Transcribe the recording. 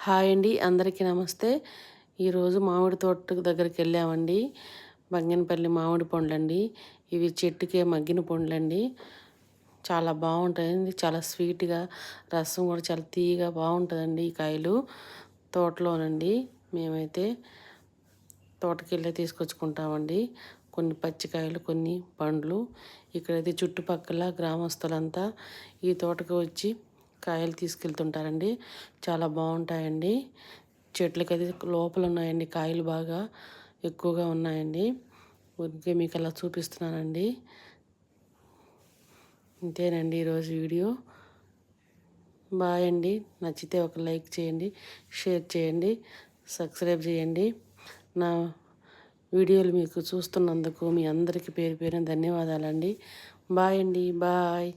Hi అండి, అందరికీ నమస్తే. ఈరోజు మామిడి తోట దగ్గరికి వెళ్ళామండి. బంగినపల్లి మామిడి పండ్లండి. ఇవి చెట్టుకే మగ్గిన పండ్లండి. చాలా బాగుంటాయండి, చాలా స్వీట్గా, రసం కూడా చాలా తీయగా బాగుంటుందండి. ఈ కాయలు తోటలోనండి. మేమైతే తోటకెళ్ళి తీసుకొచ్చుకుంటామండి. కొన్ని పచ్చికాయలు, కొన్ని పండ్లు. ఇక్కడైతే చుట్టుపక్కల గ్రామస్తులంతా ఈ తోటకు వచ్చి కాయలు తీసుకెళ్తుంటారండి. చాలా బాగుంటాయండి. చెట్లకైతే లోపల ఉన్నాయండి, కాయలు బాగా ఎక్కువగా ఉన్నాయండి. ఊరికే మీకు అలా చూపిస్తున్నానండి. ఇంతేనండి ఈరోజు వీడియో. బాయ్ అండి. నచ్చితే ఒక లైక్ చేయండి, షేర్ చేయండి, సబ్స్క్రైబ్ చేయండి. నా వీడియోలు మీకు చూస్తున్నందుకు మీ అందరికీ పేరు పేరున ధన్యవాదాలండి. బాయ్ అండి. బాయ్.